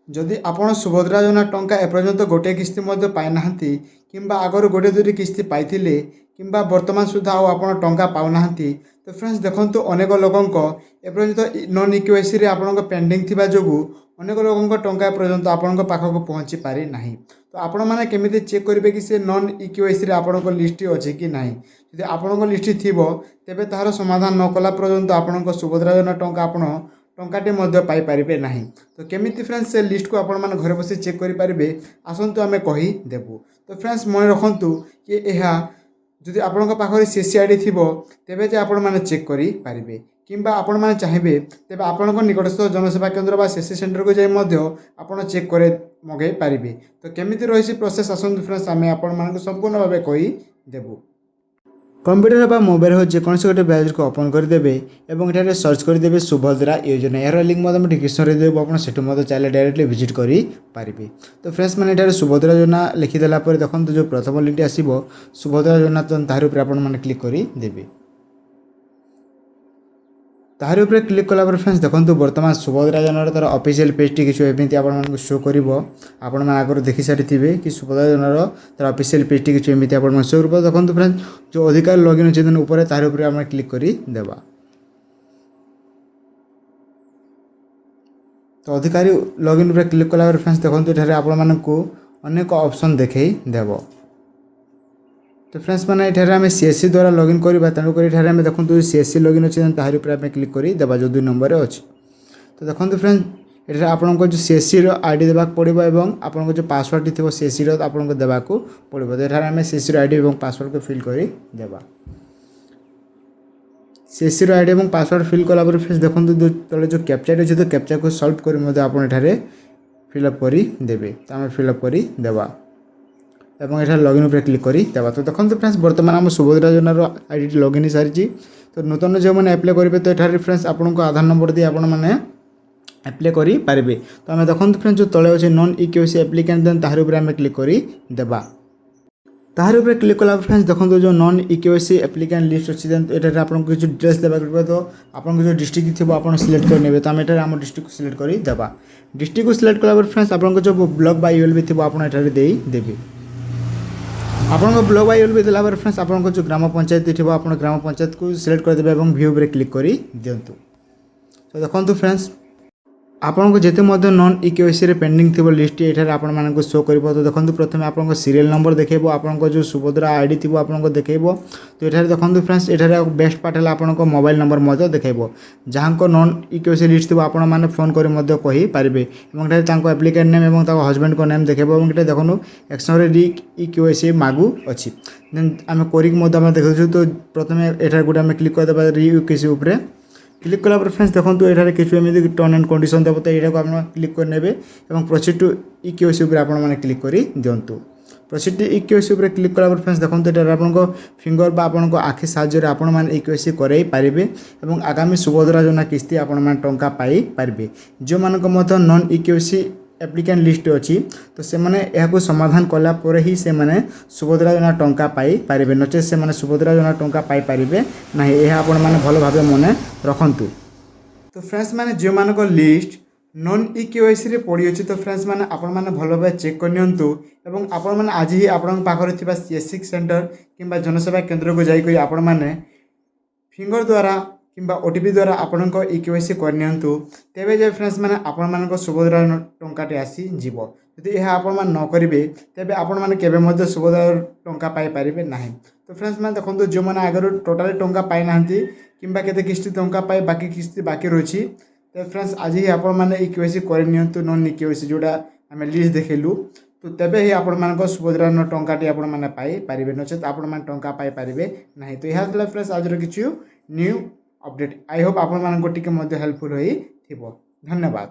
ଯଦି ଆପଣ ସୁଭଦ୍ରା ଯୋଜନା ଟଙ୍କା ଏପର୍ଯ୍ୟନ୍ତ ଗୋଟିଏ କିସ୍ତି ମଧ୍ୟ ପାଇନାହାନ୍ତି କିମ୍ବା ଆଗରୁ ଗୋଟିଏ ଦୁଇଟି କିସ୍ତି ପାଇଥିଲେ କିମ୍ବା ବର୍ତ୍ତମାନ ସୁଦ୍ଧା ଆଉ ଆପଣ ଟଙ୍କା ପାଉନାହାନ୍ତି, ତ ଫ୍ରେଣ୍ଡସ୍ ଦେଖନ୍ତୁ ଅନେକ ଲୋକଙ୍କ ଏପର୍ଯ୍ୟନ୍ତ ନନ୍ ଇକ୍ୟୁଆଇସିରେ ଆପଣଙ୍କ ପେଣ୍ଡିଂ ଥିବା ଯୋଗୁଁ ଅନେକ ଲୋକଙ୍କ ଟଙ୍କା ଏପର୍ଯ୍ୟନ୍ତ ଆପଣଙ୍କ ପାଖକୁ ପହଞ୍ଚି ପାରିନାହିଁ। ତ ଆପଣମାନେ କେମିତି ଚେକ୍ କରିବେ କି ସେ ନନ୍ ଇକ୍ୟୁଆଇସିରେ ଆପଣଙ୍କ ଲିଷ୍ଟ ଅଛି କି ନାହିଁ? ଯଦି ଆପଣଙ୍କ ଲିଷ୍ଟ ଥିବ ତେବେ ତାହାର ସମାଧାନ ନ କଲା ପର୍ଯ୍ୟନ୍ତ ଆପଣଙ୍କ ସୁଭଦ୍ରା ଯୋଜନା ଟଙ୍କା ଆପଣ ଟଙ୍କାଟେ ମଧ୍ୟ ପାଇପାରିବେ ନାହିଁ। ତ କେମିତି ଫ୍ରେଣ୍ଡସ୍ ସେ ଲିଷ୍ଟକୁ ଆପଣମାନେ ଘରେ ବସି ଚେକ୍ କରିପାରିବେ ଆସନ୍ତୁ ଆମେ କହିଦେବୁ। ତ ଫ୍ରେଣ୍ଡସ୍ ମନେ ରଖନ୍ତୁ କି ଏହା ଯଦି ଆପଣଙ୍କ ପାଖରେ CC ID ଥିବ ତେବେ ଯେ ଆପଣମାନେ ଚେକ୍ କରିପାରିବେ କିମ୍ବା ଆପଣମାନେ ଚାହିଁବେ ତେବେ ଆପଣଙ୍କ ନିକଟସ୍ଥ ଜନସେବା କେନ୍ଦ୍ର ବା CC ସେଣ୍ଟରକୁ ଯାଇ ମଧ୍ୟ ଆପଣ ଚେକ୍ କରି ମଗାଇ ପାରିବେ। ତ କେମିତି ରହିଛି ପ୍ରୋସେସ୍ ଆସନ୍ତୁ ଫ୍ରେଣ୍ଡସ୍ ଆମେ ଆପଣମାନଙ୍କୁ ସମ୍ପୂର୍ଣ୍ଣ ଭାବେ କହିଦେବୁ। କମ୍ପ୍ୟୁଟର ବା ମୋବାଇଲ ହେଉ ଯେକୌଣସି ଗୋଟେ ବ୍ରାଉଜରକୁ ଓପନ୍ କରିଦେବେ ଏବଂ ଏଠାରେ ସର୍ଚ୍ଚ କରିଦେବେ ସୁଭଦ୍ରା योजना। यार लिंक मैं डिस्क्रिप्शन देव आप चाहे डायरेक्टली विजिट करेंगे। तो फ्रेंड्स मैंने ये सुभद्रा योजना लिखिदेला देखो जो प्रथम लिंक आसो सुभद्रा योजना तार उपर आपने क्लिक करदेवे। तार उपर क्लिक कला फ्रेंड्स देखो बर्तमान सुभद्रा योजना तार ऑफिशियल पेज टी किसी एमती आपको शो कर आपण आगर देखी सारी थे कि सुभद्रा योजना तार ऑफिशियल पेज टी किसी एमती आप शो कर देखो फ्रेंड्स जो अधिकार लॉगिन अच्छे ऊपर तार उपर आम क्लिक करदेवा। तो अधिकारी लॉगिन उपर क्लिक कला फ्रेंड्स देखो ये आपको अनेक ऑप्शन देखई देव। तो फ्रेंड्स मैंने ये आम CSC द्वारा लॉगिन करवा तेणुक ये देखो CSC लॉगिन अच्छे तार उपर आम क्लिक करदेवा जो 2 नंबर अच्छे। तो देखो फ्रेंड्स ये आपको जो CSC ID देवाक पड़ो और आपको जो पासवर्ड थी CSC आपको देवाक पड़ो। तो ये आम CSC ID और पासवर्ड को फिल करदेवा। CSC ID और पासवर्ड फिल कलापर फ्रेंड्स देखो तले जो कैप्चा अच्छे तो कैप्चा को सल्व कर फिलअप करदेवे। तो आम फिलअप करदेवा और ये लॉगिन उपर क्लिक करदेवा। तो देखो फ्रेंड्स बर्तमान आम सुभद्रा योजनार आईडी लॉगिन सारी। तो नूतन जो मैंने अप्लाई करेंगे तो ये फ्रेंड्स आपको आधार नंबर दी आपने अप्लाई करेंगे। तो आम देखो फ्रेंड्स जो तले अच्छे नॉन इक्यूआईसी एप्लिकेंट देन तार उपर आम क्लिक करदेवा। तार उपर क्लिक कला फ्रेंड्स देखो जो नॉन इक्यूआईसी एप्लिकेंट लिस्ट अच्छी ये आपको किसी डिटेल्स देवाक पड़े। तो आपको जो डिस्ट्रिक्ट थी आप सिलेक्ट करने। तो आम ये आम डिस्ट्रिक्ट को सिलेक्ट करदेवा। डिस्ट्रिक्ट को सिलेक्ट कला फ्रेंड्स आपको जो ब्लॉक बा ULB थी आपड़े देदेवे। आपको ब्लॉक बा ULB देला फ्रेंड्स आपको जो ग्राम पंचायत थी आप ग्राम पंचायत को सिलेक्ट करदेवे और व्यू पर क्लिक कर दिंतु। तो देखो फ्रेंड्स आपको जिते नॉन इक्यूआईसी पेंडिंग थी लिस्ट ये आपको शो कर। तो देखो प्रथम आपको सीरियल नंबर देखो आपको जो सुभद्रा ID थी आपको देखो। तो ये देखो फ्रेंड्स ये बेस्ट पार्ट है आपको मोबाइल नंबर देखो जहाँ को नॉन इक्यूआईसी लिस्ट थी आपने फोन करेंगे और एप्लिकेंट नेम और हजबैंड को नेम देखो। और ये देखो एक्शन री इक्यूआईसी मागू अच्छी देन आम कर देखो। तो प्रथम ये गोटे आम क्लिक करदे री इक्यूआईसी उपर क्लिक कला फ्रेंड्स देखो ये किसी एमती टर्म एंड कंडीशन देव। तो यहाँ आप क्लिक करने और प्रोसीड टू इक्यूआईसी उपर आपने क्लिक कर दिंतु। प्रोसीड टू इक्यूआईसी उपर क्लिक कला फ्रेंड्स देखो ये आपको फिंगर बा आपको आखि साहाय्य आपने इक्यूआईसी कराई पारे और आगामी सुभद्रा योजना किस्ती आपने टंका पाइपर। जो मानक नॉन इक्यूआईसी एप्लिकेंट लिस्ट अच्छी तो से मैंने समाधान कलापर ही से सुभद्रा योजना टंका पाइपर नचे से सुभद्रा योजना टंका पाइपर ना। यह आप भल भाव मन रखु। तो फ्रेंड्स मैंने जो मानक लिस्ट नॉन इक्यूआईसी पड़ी अच्छी तो फ्रेंड्स मैंने आपने भल भाव चेक करनी और आपण आज ही आपण पाखे थी CSC सेंटर कि जनसेवा केन्द्र को जाकर आपने फिंगर द्वारा किंबा OTP द्वारा आपंक इक्यूआईसी करनी तेरे जो फ्रेंड्स मैंने आपण सुभद्रा टंकाटे आसी जीव। यदि यह आपण न करेंगे तेरे आपण मैंने सुभद्रा टंका पाइपर ना। तो फ्रेंड्स मैंने देखो जो मैंने आगे टोटाली टंका पाई ना कि किस्ती टंका पाई बाकी किस्ती बाकी रही। तो फ्रेंड्स आज ही आपने इक्यूआईसी करनी नॉन इक्यूआईसी जोड़ा आम लिस्ट देखलु। तो तेबे ही आपण सुभद्रा टंकाटी आपने पाइपर नचेत आपण टंका पाइपर ना। तो यह फ्रेंड्स आज किसी न्यू अपडेट आई होप आपण मानको टिके हेल्पफुल होई थिबो। धन्यवाद।